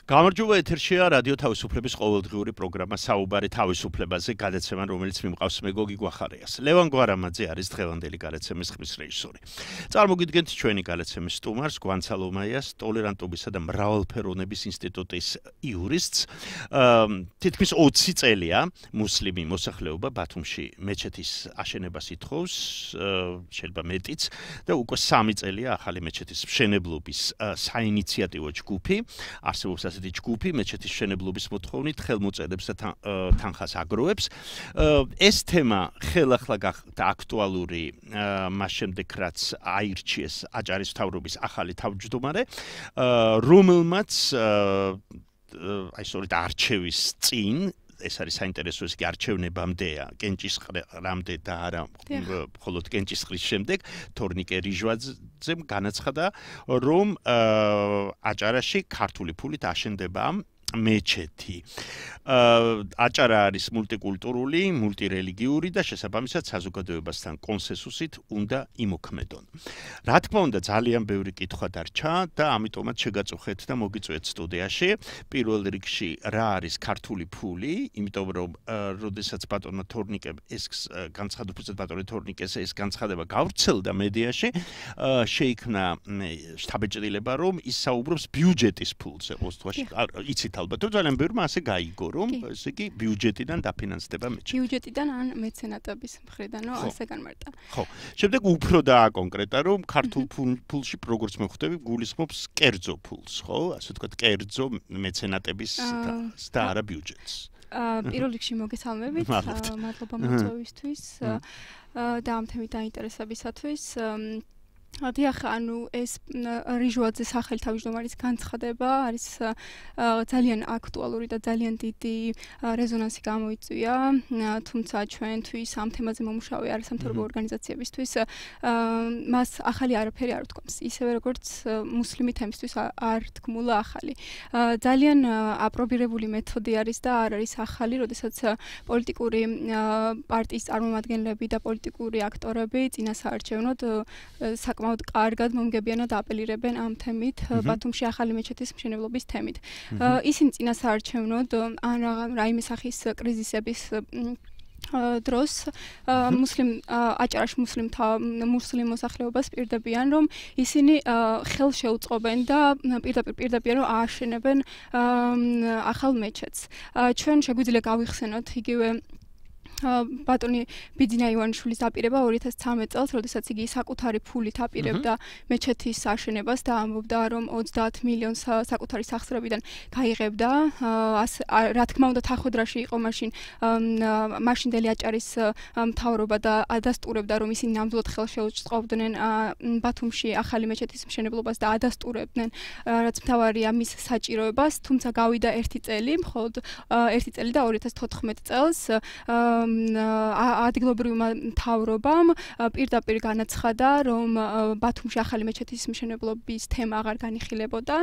გამარჯობა ეთერშია რადიო თავისუფლების ყოველდღიური პროგრამა საუბარი თავისუფლებაზე, გადაცემა რომელიც მიმყავს მე გოგი გვახარიას. ლევან გვარამაძე არის დღევანდელი გადაცემის ხმის რეჟისორი. წარმოგიდგენთ ჩვენი გადაცემის სტუმარს, გვანცალომაიას, ტოლერანტობისა და მრავალფეროვნების ინსტიტუტის იურისტს. თითქმის 20 წელია მუსლიმი მოსახლეობა ბათუმში მეჩეთის აშენებას ითხოვს, შეიძლება მეტიც და უკვე 3 წელია ახალი მეჩეთის მშენებლობის საინიციატივო ჯგუფი არსებობს ასეთი ჯგუფი მეჩეთის მშენებლობის მოთხოვნით ხელმოწერებს და თანხას აგროვებს. ეს თემა ხელახლა გახდა აქტუალური მას შემდეგ რაც აირჩიეს აჭარის მთავრობის ახალი თავმჯდომარე, რომელმაც აი სწორედ არჩევის წინ ეს არის საინტერესო ის კი არჩევნებამდეა კენჭისყრამდე და არა მხოლოდ კენჭისყრის შემდეგ თორნიკე რიჟვაძემ განაცხადა რომ აჭარაში ქართული ფულით აშენდება მეჩეთი. აჭარა არის მულტიკულტურული, მულტირელიგიური და შესაბამისად საზოგადოებასთან კონსენსუსით უნდა იმოქმედონ. რა თქმა უნდა ძალიან ბევრი კითხვა დარჩა და ამიტომაც შეგაწუხეთ და მოგიწვიეთ სტუდიაში. პირველ რიგში რა არის ქართული ფული, იმიტომ რომ როდესაც ბატონმა თორნიკემ ეს ეს განცხადება გავრცელდა მედიაში, შეიქმნა შთაბეჭდილება რომ ის საუბრობს ბიუჯეტის ფულზე. იცით ალბათ რომ ძალიან ბევრმა ასე გაიგო რომ ესე იგი ბიუჯეტიდან დაფინანსდება მეჩეთი. ბიუჯეტიდან ან მეცენატების მხრიდან ასე განმარტა. ხო. შემდეგ უფრო დააკონკრეტა რომ ქართულ ფულში როგორც მე გულისხმობს კერძო ფულს, ხო? ასე ვთქვათ კერძო მეცენატების და არა ბიუჯეტს. პირველ რიგში მოგესალმებით. მადლობა მოწვევისთვის და ამ თემით დაინტერესებისათვის. დიახ, ანუ ეს რიჟვაძის ახალი თავმჯდომარის განცხადება არის ძალიან აქტუალური და ძალიან დიდი რეზონანსი გამოიწვია, თუმცა ჩვენთვის ამ თემაზე მომუშავე არასამთავრობო ორგანიზაციებისთვის მას ახალი არაფერი არ ვთქვამს. ისევე როგორც მუსლიმი თემისთვის არ თქმულა ახალი. ძალიან აპრობირებული მეთოდი არის და არ არის ახალი, როდესაც პოლიტიკური პარტიის წარმომადგენლები და პოლიტიკური აქტორები წინასაარჩევნოდ საკმაოდ კარგად მომგებიანად აპელირებენ ამ თემით, ბათუმში ახალი მეჩეთის მშენებლობის თემით. ისინი წინასაარჩევნოდ ან რაიმე სახის კრიზისების დროს აჭარაში მუსლიმ მოსახლეობას პირდებიან რომ ისინი ხელს შეუწყობენ და პირდაპირ რომ ააშენებენ ახალ მეჩეთს. ჩვენ შეგვიძლია გავიხსენოთ იგივე ბატონი ბიძინა ივანიშვილის დაპირება 2013 წელს, როდესაც იგი საკუთარი ფულით აპირებდა მეჩეთის აშენებას და ამბობდა, რომ 30 მილიონს საკუთარი სახსრებიდან გაიღებდა. რა თქმა უნდა, თახვედრაში იყო მაშინდელი აჭარის მთავრობა და ადასტურებდა, რომ ისინი ნამდვილად ხელს შეუწყობდნენ ბათუმში ახალი მეჩეთის მშენებლობას და ადასტურებდნენ, რაც მთავარია მის საჭიროებას, თუმცა გავიდა 1 წელი, მხოლოდ 1 წელი და 2014 წელს ადგილობრივმა მთავრობამ პირდაპირ განაცხადა, რომ ბათუმში ახალი მეჩეთის მშენებლობის თემა აღარ განიხილებოდა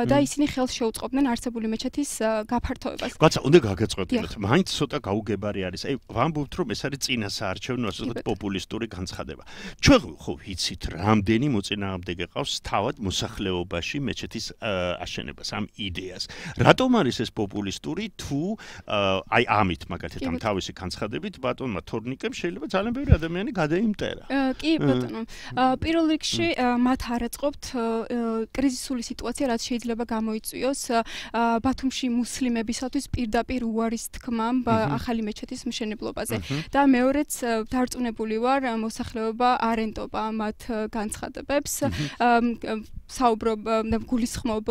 და ისინი ხელს შეუწყობდნენ არსებული მეჩეთის გაფართოებას. გაცა, უნდა გაგეწყვეტილოთ, მაინც ცოტა გაუგებარი არის. აი, ვამბობთ, რომ ეს არის წინასაარჩევნო, ასე ვთქვათ, პოპულისტური განცხადება. ჩვენ ხო ვიცით, რამდენი მოწინააღმდეგე ყავს თავად მოსახლეობაში მეჩეთის აშენებას, ამ იდეას. რატომ არის ეს პოპულისტური თუ აი ამით მაგალითად ამ თავისი განცხადებით ბატონმა თორნიკემ შეიძლება ძალიან ბევრი ადამიანი გადაიმტერა. კი, ბატონო. პირველ რიგში მათ არ აწყობთ კრიზისული სიტუაცია, რაც შეიძლება გამოიწვიოს ბათუმში მუსლიმებისათვის პირდაპირ უარის თქმამ ახალი მეჩეთის მშენებლობაზე. და მეორეც დარწმუნებული ვარ, მოსახლეობა არ ენდობა მათ განცხადებებს. საუბრობ და გულისხმობ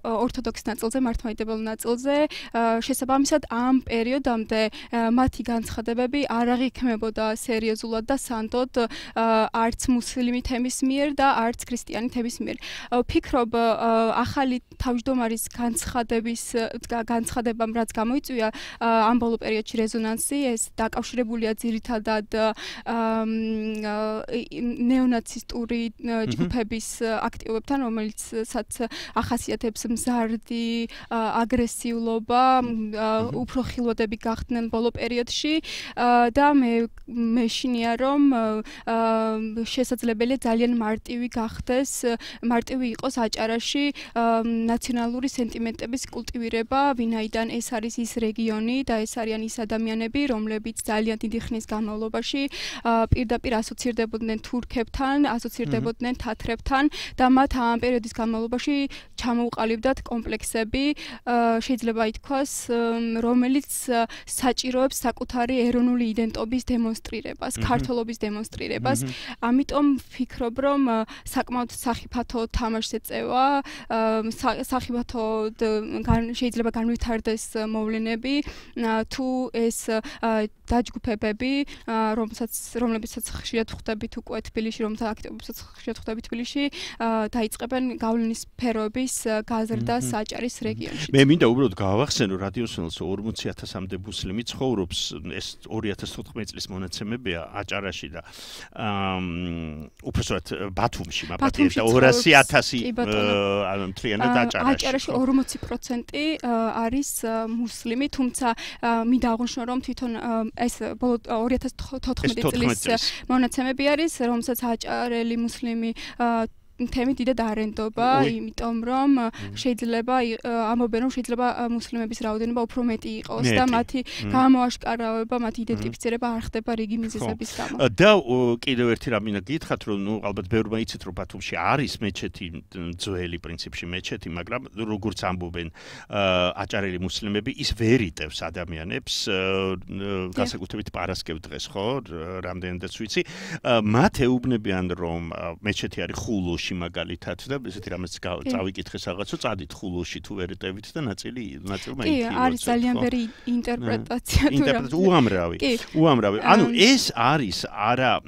ორთოდოქს ნაწილზე, მართლმადიდებელ ნაწილზე. შესაბამისად ამ პერიოდამდე მათი განცხადებები არ აღიქმებოდა სერიოზულად და სანდოდ არც მუსლიმი თემის მიერ და არც ქრისტიანი თემის მიერ. ვფიქრობ ახალი თავმჯდომარის განცხადებამ რაც გამოიწვია ამ ბოლო პერიოდში რეზონანსი, ეს დაკავშირებულია ძირითადად ნეონაცისტური ჯგუფების აქტივობებთან, რომელიცაც ახასიათებს მზარდი აგრესიულობა, უფრო ხილვადები გახდნენ ბოლო პერიოდში და მე შინია რომ შესაძლებელია ძალიან მარტივი გახდეს, მარტივი იყოს აჭარაში ნაციონალური სენტიმენტების კულტივირება, ვინაიდან ეს არის ის რეგიონი და ეს არიან ის ადამიანები, რომლებიც ძალიან დიდი ხნის განმავლობაში პირდაპირ ასოცირდებოდნენ თურქებთან, ასოცირდებოდნენ თათრებთან და მათ ამ პერიოდის განმავლობაში ჩამოუყალიბდათ კომპლექსები, შეიძლება ითქვას, რომელიც საჭიროებს საკუთარი ეროვნული იდენტობის დემონსტრირებას, ქართველობის დემონსტრირებას. ამიტომ ვფიქრობ, რომ საკმაოდ სახიფათო თამაშს ეწევა, სახიფათოდ შეიძლება განვითარდეს მოვლენები, თუ ეს დაჯგუფებები, რომლებიცაც ხშირად ხვდებით უკვე თბილისში, რომელთა აქტივობებსაც ხშირად ხვდებით თბილისში, დაიწყებენ გავლენის სფეროების გაზრდას აჭარის რეგიონში. მე მინდა უბრალოდ გავახსენო რადიოსნელს 40,000-მდე მუსლიმი ცხოვრობს, ეს 2014 წლის მონაცემებია აჭარაში და უბრალოდ ბათუმში, მაგრამ 200,000 მთლიანად აჭარაში. აჭარაში 40% არის მუსლიმი, თუმცა მინდა აღვნიშნო, რომ თვითონ ეს 2014 წლის მონაცემები არის, რომელსაც აჭარელი მუსლიმი თემი დიდად არენდობა, იმიტომ რომ შეიძლება ამობენ რომ შეიძლება მუსლიმების რაოდენობა უფრო მეტი იყოს და მათი გამოაშკარავება, მათი იდენტიფიცირება არ ხდება რიგი მიზეზების გამო. და კიდევ ერთი რამ მინდა გითხრათ, რომ ალბათ ბევრმა იცით, რომ ბათუმში არის მეჩეთი, ძველი პრინციპში მეჩეთი, მაგრამ როგორც ამბობენ აჭარელი მუსლიმები, ის ვერ იტევს ადამიანებს, განსაკუთრებით პარასკევ დღეს, ხო, რამდენადაც ვიცი, მათ ეუბნებიან, რომ მეჩეთი არის ხულოში მაგალითად და ესეთი რამეც წავიკითხეს რაღაცო, წადით ხულოში თუ ვერ ეტევით და ნაწილმა იქ. კი, არის ძალიან ბევრი ინტერპრეტაცია თუ უამრავი. ანუ ეს არის არა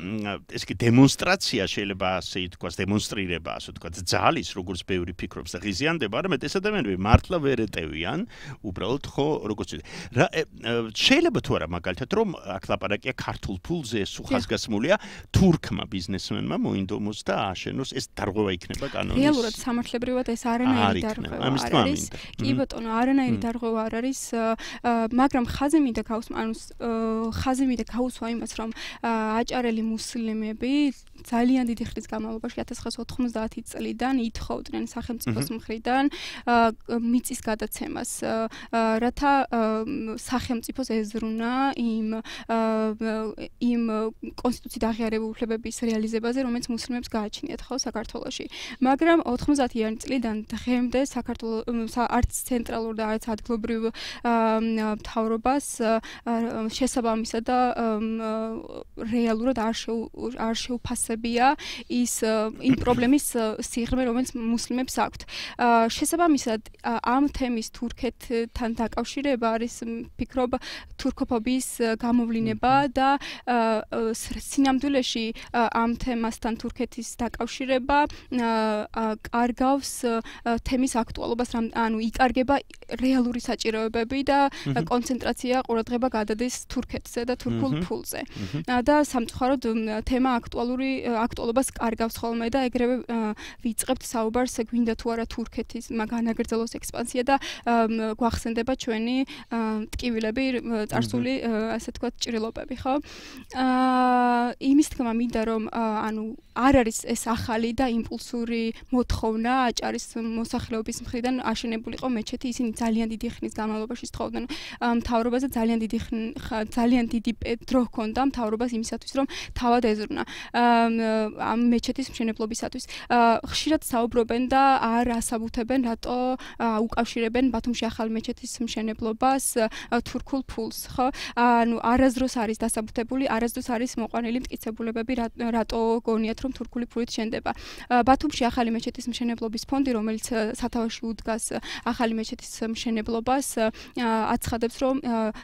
ეს კი დემონსტრაცია შეიძლება ასე ითქვას, დემონსტრირება, ასე ვთქვათ, ძალის, როგორც ბევრი ფიქრობს და ღიზიანდება, არამედ ეს ადამიანები მართლა ვერ ეტევიან, უბრალოდ ხო, როგორც შეიძლება თუ არა მაგალითად რომ აქ ლაპარაკია ქართულ ფულზე, სუხაზგასმულია თურქმა ბიზნესმენმა მოინდომოს და აშენოს ეს დარღვევა იქნება კანონის. რეალურად სამართლებრივად ეს არანაირი დარღვევა არ არის. კი ბატონო, არანაირი დარღვევა არ არის, მაგრამ ხაზი მინდა გაუსვა იმას, რომ აჭარელი მუსლიმები ძალიან დიდი ხნის განმავლობაში 1990 წლიდან ითხოვდნენ სახელმწიფოს მხრიდან მიწის გადაცემას, რათა სახელმწიფოს ეზრუნა იმ კონსტიტუციით აღიარებულ უფლებების რეალიზებაზე, რომელიც მუსლიმებს გააჩნიათ ხო საქართველოში. მაგრამ 90-იანი წლიდან დღემდე საქართველოს არც ცენტრალურ და არც ადგილობრივ მთავრობას შესაბამისად და რეალურად არ შეუფასებია იმ პრობლემის სიღრმე, რომელიც მუსლიმებს აქვთ. შესაბამისად ამ თემის თურქეთთან დაკავშირება არის ვფიქრობ თურქოფობიის გამოვლინება და სინამდვილეში ამ თემასთან თურქეთის დაკავშირება კარგავს თემის აქტუალობას, ანუ იკარგება რეალური საჭიროებები და კონცენტრაცია ყურადღება გადადის თურქეთზე და თურქულ ფულზე. და სამწუხაროდ თემა აქტუალობას კარგავს ხოლმე და ეგრევე ვიწყებთ საუბარს, გვინდა თუ არა თურქეთის განაგრძელოს ექსპანსია და გვახსენდება ჩვენი ტკივილები, წარსული, ასე თქვათ, ჭრილობები, ხო? იმის თქმა მინდა რომ ანუ არ არის ეს ახალი და იმპულსური მოთხოვნა აჭარის მოსახლეობის მხრიდან აშენებულიყო მეჩეთი, ისინი ძალიან დიდი ხნის განმავლობაში სთხოვდნენ მთავრობაზე, ძალიან დიდი დრო ჰქონდა მთავრობას იმისათვის, რომ თავად ეზრუნა ამ მეჩეთის მშენებლობისათვის. ხშირად საუბრობენ და არ ასაბუთებენ, რატო უკავშირებენ ბათუმში ახალ მეჩეთის მშენებლობას თურქულ ფულს, ხო? ანუ არასდროს არის დასაბუთებული, არასდროს არის მოყვანილი მტკიცებულებები, რატო გონიათ რომ თურქული ფულით შენდება. ბათუმში ახალი მეჩეთის მშენებლობის ფონდი, რომელიც სათავეში უდგას ახალი მეჩეთის მშენებლობას, აცხადებს, რომ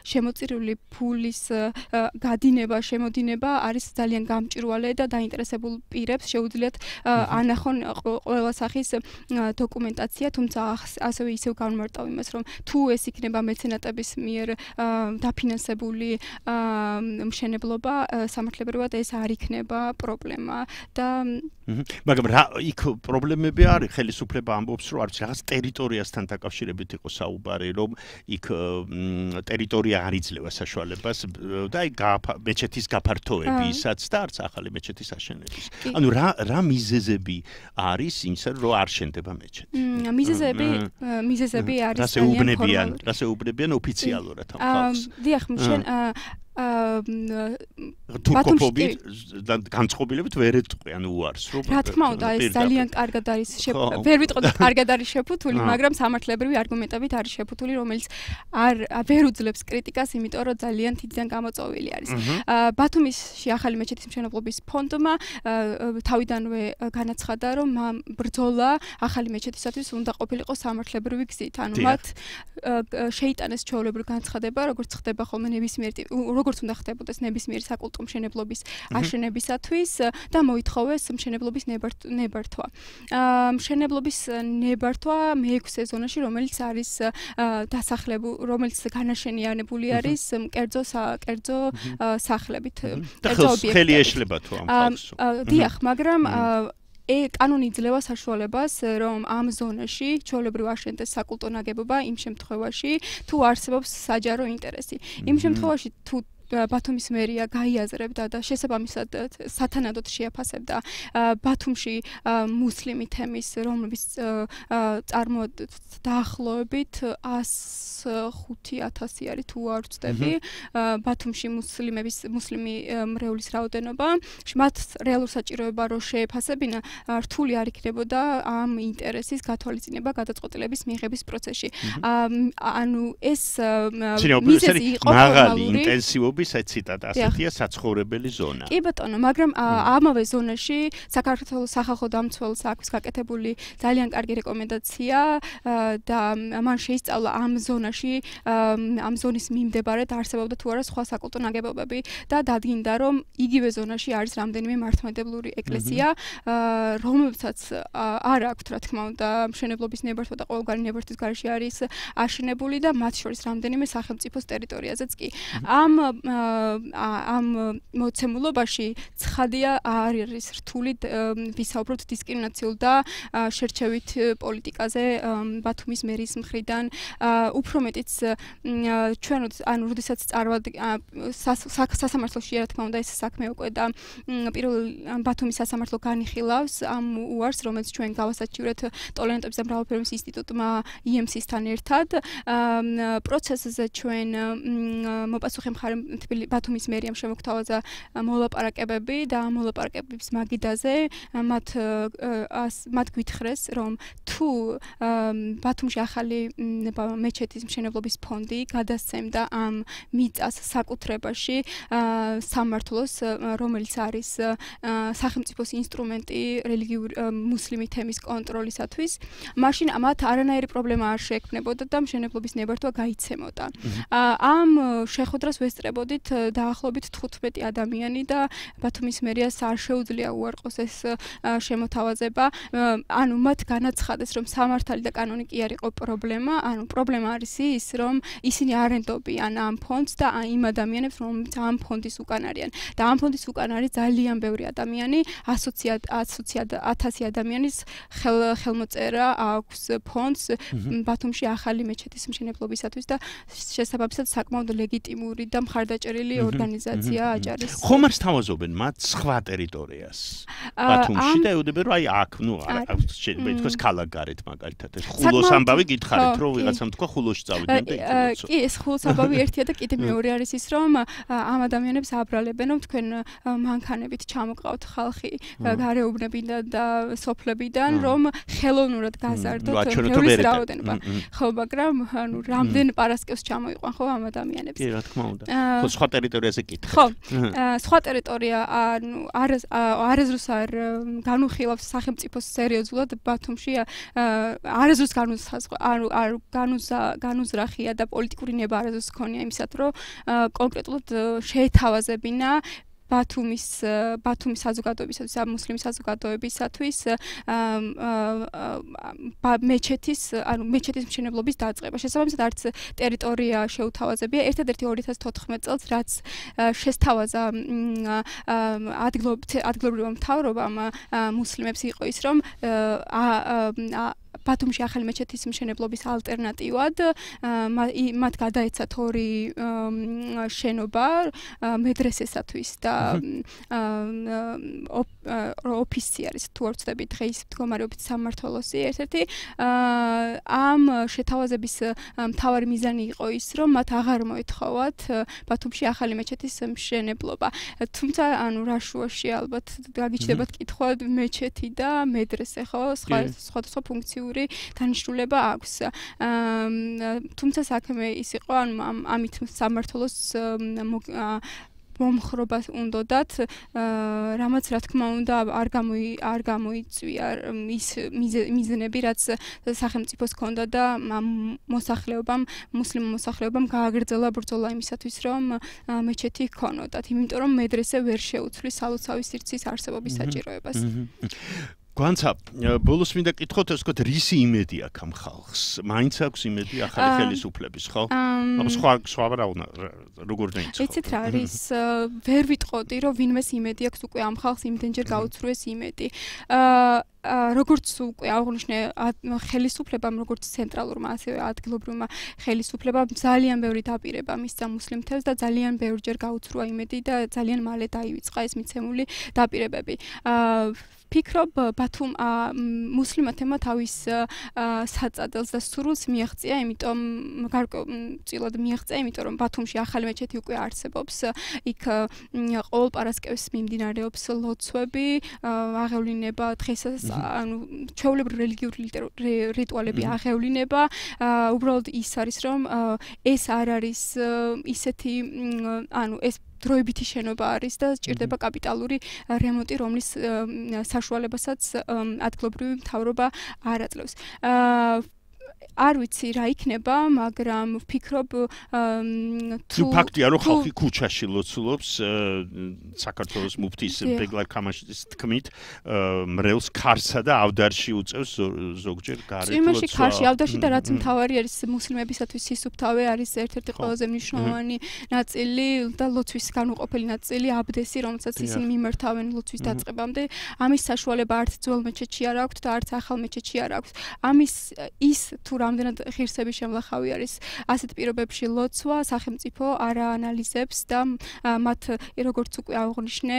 შემოწირული ფულის გადინება, შემოდინება არის ძალიან გამჭვირვალე და დაინტერესებულ პირებს შეუძლიათ ანახონ ყველა სახის დოკუმენტაცია, თუმცა ასევე ისევ განმარტავ იმას, რომ თუ ეს იქნება მეცენატების მიერ დაფინანსებული მშენებლობა, სამართლებრივად ეს არ იქნება პრობლემა და მაგრამ რა იქ პრობლემები არის, ხელისუფლება ამბობს, რომ არც რაღაც ტერიტორიასთან დაკავშირებით იყო საუბარი, რომ იქ ტერიტორია არ იძლევა საშუალებას და აი მეჩეთის გაფართოებისაც და არც ახალი მეჩეთის აშენების. ანუ რა მიზეზები არის იმისა, რომ არ შენდება მეჩეთი? მიზეზები არის რას ეუბნებიან ოფიციალურად ამ ხალხს? დიახ, შენ თურქოფობი განწყობილებით ვერ ეტყვიან უარს, რომ რა თქმა უნდა, ეს ძალიან კარგად არის ვერ ვიტყოდი კარგად არის შეფუთული, მაგრამ სამართლებრივი არგუმენტებით არის შეფუთული, რომელიც ვერ უძლებს კრიტიკას, იმიტომ რომ ძალიან თითიდან გამოწვეული არის. ბათუმისში ახალი მეჩეთის მშენებლობის ფონდმა თავიდანვე განაცხადა, რომ ბრძოლა ახალი მეჩეთისათვის უნდა ყოფილიყო სამართლებრივი გზით. ანუ მათ შეიტანეს ჩვეულებრივი განცხადება, როგორც ხდება ხოლმე როგორც უნდა ხდებოდეს ნებისმიერი საკულტო მშენებლობის აშენებისათვის და მოითხოვეს მშენებლობის ნებართვა. მშენებლობის ნებართვა მე-6 ზონაში, რომელიც არის რომელიც განაშენიანებული არის კერძო სახლებით. ხელი ეშლება თუ ამ ხალხს? დიახ, მაგრამ კანონი იძლევა საშუალებას, რომ ამ ზონაში ჩვეულებრივ აშენდეს საკულტო ნაგებობა იმ შემთხვევაში, თუ არსებობს საჯარო ინტერესი. იმ შემთხვევაში თუ ბათუმის მერია გაიაზრებდა და შესაბამისად სათანადოდ შეაფასებდა ბათუმში მუსლიმი თემის, რომლის დაახლოებით 105,000 არის თუ არ ვცდები, ბათუმში მუსლიმი მრევლის რაოდენობა, მათ რეალურ საჭიროება რო შეეფასებინა, რთული არ იქნებოდა ამ ინტერესის გათვალისწინება გადაწყვეტილების მიღების პროცესში. ანუ ეს მიზეზი იყო მაღალი ინტენსივობის ციტატა ასეთია საცხოვრებელი ზონა. კი ბატონო, მაგრამ ამავე ზონაში საქართველოს სახალხო დამცველს აქვს გაკეთებული ძალიან კარგი რეკომენდაცია და მან შეისწავლა ამ ზონის მიმდებარედ არსებობდა თუ არა სხვა საკულტო ნაგებობები და დადგინდა, რომ იგივე ზონაში არის რამდენიმე მართლმადიდებლური ეკლესია, რომელსაც არ აქვთ, რა თქმა უნდა, მშენებლობის ნებართვა და ყოველგვარი ნებართვის გარეშე არის აშენებული და მათ შორის რამდენიმე სახელმწიფოს ტერიტორიაზეც კი. ამ მოცემულობაში ცხადია არ არის რთული ვისაუბროთ დისკრიმინაციულ და შერჩევით პოლიტიკაზე ბათუმის მერის მხრიდან. უფრო მეტიც ჩვენ როდესაც სასამართლოში რა თქმა უნდა ეს საქმე უკვე და პირველ ბათუმის სასამართლო განიხილავს ამ უარს, რომელიც ჩვენ გავასაჩივრეთ ტოლერანტობის და მრავალფეროვნების ინსტიტუტმა IMC-სთან ერთად. პროცესზე ჩვენ მოპასუხე მხარე ბათუმის მერიამ შემოგთავაზა მოლაპარაკებები და ამ მოლაპარაკებების მაგიდაზე მათ გვითხრეს, რომ თუ ბათუმში ახალი მეჩეთის მშენებლობის ფონდი გადასცემდა ამ მიწას საკუთრებაში სამართლოს, რომელიც არის სახელმწიფოს ინსტრუმენტი რელიგიური მუსლიმი თემის კონტროლისათვის, მაშინ მათ არანაირი პრობლემა არ შეექმნებოდა და მშენებლობის ნებართვა გაიცემოდა. ამ შეხვედრას ვესწრებოდით დაახლოებით 15 ადამიანი და ბათუმის მერიას არ შეუძლია უარყოს ეს შემოთავაზება. ანუ მათ განაცხადეს, რომ სამართალი და კანონი კი არ იყო პრობლემა, ანუ პრობლემა არის ის, რომ ისინი არენდობიან ამ ფონდს და იმ ადამიანებს, რომლებიც ამ ფონდის უკან არიან. და ამ ფონდის უკან არის ძალიან ბევრი ადამიანი, 100,000 ადამიანის ხელმოწერა აქვს ფონდს ბათუმში ახალი მეჩეთის მშენებლობისათვის და შესაბამისად საკმაოდ ლეგიტიმური და მხარდაჭერილი ორგანიზაცია აჭარის. ხომ არ სთავაზობენ მათ სხვა ტერიტორიას ბათუმში და ეუბნებიან, რომ აი აქ, შეიძლება ითქვას ქალაქგარეთ მაგალითად. ხულოს ამბავი გითხარით, რომ ვიღაცამ თქვა ხულოში წავიდნენ და იქ. კი, ეს ხულოს ამბავი ერთია და კიდე მეორე არის ის, რომ ამ ადამიანებს აბრალებენ, რომ თქვენ მანქანებით ჩამოყავთ ხალხი გარეუბნებიდან და სოფლებიდან, რომ ხელოვნურად გაზარდოთ თევლის რაოდენობა. ხო, მაგრამ ანუ რამდენ პარასკევს ჩამოიყვან ხო ამ ადამიანებს. კი, რა თქმა უნდა. ხო, სხვა ტერიტორიაზე კითხეთ. ხო, სხვა ტერიტორია ანუ არასდროს არ განუხილავს სახელმწიფოს სერიოზულად ბათუმში არასდროს განუზრახია და პოლიტიკური ნება არასდროს ქონია იმისად, რომ კონკრეტულად შეეთავაზებინა ბათუმის საზოგადოებისათვის, მუსლიმი საზოგადოებისათვის მეჩეთის მშენებლობის დაწყება. შესაბამისად არც ტერიტორია შეუთავაზებია. ერთადერთი 2014 წელს რაც შესთავაზა ადგილობრივმა მთავრობამ მუსლიმებს იყო ის რომ ბათუმში ახალი მეჩეთის მშენებლობის ალტერნატივად მათ გადაეცათ ორი შენობა მედრესესათვის და ოფისი არის თუ არ ვცდები დღეს მდგომარეობით სამმართველოსი ერთ-ერთი ამ შეთავაზების მთავარი მიზანი იყო ის რომ მათ აღარ მოეთხოვათ ბათუმში ახალი მეჩეთის მშენებლობა თუმცა ანუ რაშუაში ალბათ გაგიჩნდებათ კითხვა მეჩეთი და მედრესე ხო სხვადასხვა ფუნქციური დანიშნულება აქვს. თუმცა საქმე ის იყო, ანუ ამით სამმართველოს მომხრობა უნდათ, რამაც რა თქმა უნდა არ გამოიწვია ის მიზნები, რაც სახელმწიფოს ჰქონდა და მუსლიმ მოსახლეობამ გააგრძელა ბრძოლა იმისათვის, რომ მეჩეთი ჰქონოდათ, იმიტომ რომ მედრესე ვერ შეუცვლის სალოცავი სივრცის არსებობის საჭიროებას. გვანცა, ბოლოს მინდა კითხოთ, ასე ვთქვათ, რისი იმედი აქვს ამ ხალხს? მაინც აქვს იმედი ახალი ხელისუფლების, ხო? სხვა რა უნდა როგორ დაიცხოვო? იცით რა არის? ვერ ვიტყოდი, რომ ვინმეს იმედი აქვს უკვე ამ ხალხს იმდენჯერ გაუცრუეს იმედი. როგორც უკვე აღნიშნე ხელისუფლებამ, როგორც ცენტრალურმა, ასევე ადგილობრივმა ხელისუფლებამ ძალიან ბევრი დაპირება მისცა მუსლიმთებს და ძალიან ბევრჯერ გაუცრუა იმედი და ძალიან მალე დაივიწყა ეს მიცემული დაპირებები. ფიქრობ ბათუმ მუსლიმათებმა თავის საწადელს და სურვილს მიაღწია, იმიტომ გარკვეულწილად მიაღწია, იმიტომ რომ ბათუმში ახალი მეჩეთი უკვე არსებობს. იქ ყოველ პარასკევს მიმდინარეობს ლოცვები, აღევლინება დღესაც ანუ ჩვეულებრივი რელიგიური რიტუალები აღევლინება. უბრალოდ ის არის რომ ეს არ არის ისეთი ანუ ეს დროებითი შენობა არის და სჭირდება კაპიტალური რემონტი, რომლის საშუალებასაც ადგილობრივი მთავრობა არ აძლევს. არ ვიცი რა იქნება, მაგრამ ვფიქრობ თუ ფაქტია რომ ხალხი ქუჩაში ლოცულობს საქართველოს მუფთის ბეგლარ ქამაშის თქმით მრევლს ქარსა და ავდარში უწევს ზოგჯერ გარეთ ლოცვა. იმაში ქარში ავდარში და რაც მთავარი არის მუსლიმებისათვის სისუფთავე არის ერთ-ერთი ყველაზე მნიშვნელოვანი ნაწილი და ლოცვის განუყოფელი ნაწილი აბდესი, რომელსაც ისინი მიმართავენ ლოცვის დაწყებამდე. ამის საშუალება არც ძველ მეჩეთში არ აქვს და არც ახალ მეჩეთში არ აქვს. ამის ის თუ რამდენად ღირსების შემლახავი არის ასეთ პირობებში ლოცვა, სახელმწიფო არ აანალიზებს და მათ როგორც უკვე აღნიშნე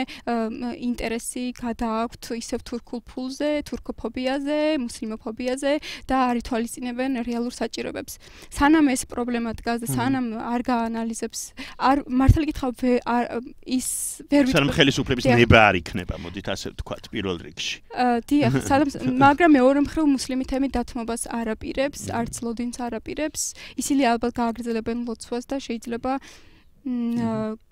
ინტერესი გადააქვთ ისევ თურქულ ფულზე, თურქოფობიაზე, მუსლიმოფობიაზე და არ ითვალისწინებენ რეალურ საჭიროებებს. სანამ ეს პრობლემა დგას და სანამ არ გაანალიზებს, მართალი გითხრათ ის ვერ სანამ ხელისუფლების ნება არ იქნება, მოდით ასე ვთქვათ, პირველ რიგში. დიახ, მაგრამ მეორე მხრივ მუსლიმი თემი დათმობას არ აპირებს, არც ლოდინს არ აპირებს. ისინი ალბათ გააგრძელებენ ლოცვას და შეიძლება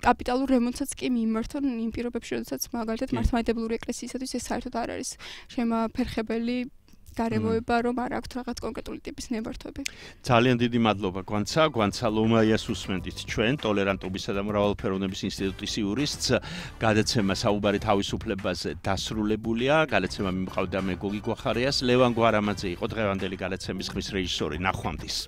კაპიტალურ რემონტსაც კი მიმართონ იმ პირობებში, როდესაც მაგალითად მართლმადიდებლური ეკლესიისათვის ეს საერთოდ არ არის შემაფერხებელი გარემოება, რომ არ აქვს რაღაც კონკრეტული ტიპის ნებართვები. ძალიან დიდი მადლობა გვანცა ლომაიას უსმენთ ჩვენ ტოლერანტობისა და მრავალფეროვნების ინსტიტუტის იურისტს. გადაცემა საუბარი თავისუფლებაზე დასრულებულია. გადაცემა მიმყავდა მე გოგი გვახარიას, ლევან გვარამაძე იყო დღევანდელი გადაცემის ხმის რეჟისორი. ნახვამდის.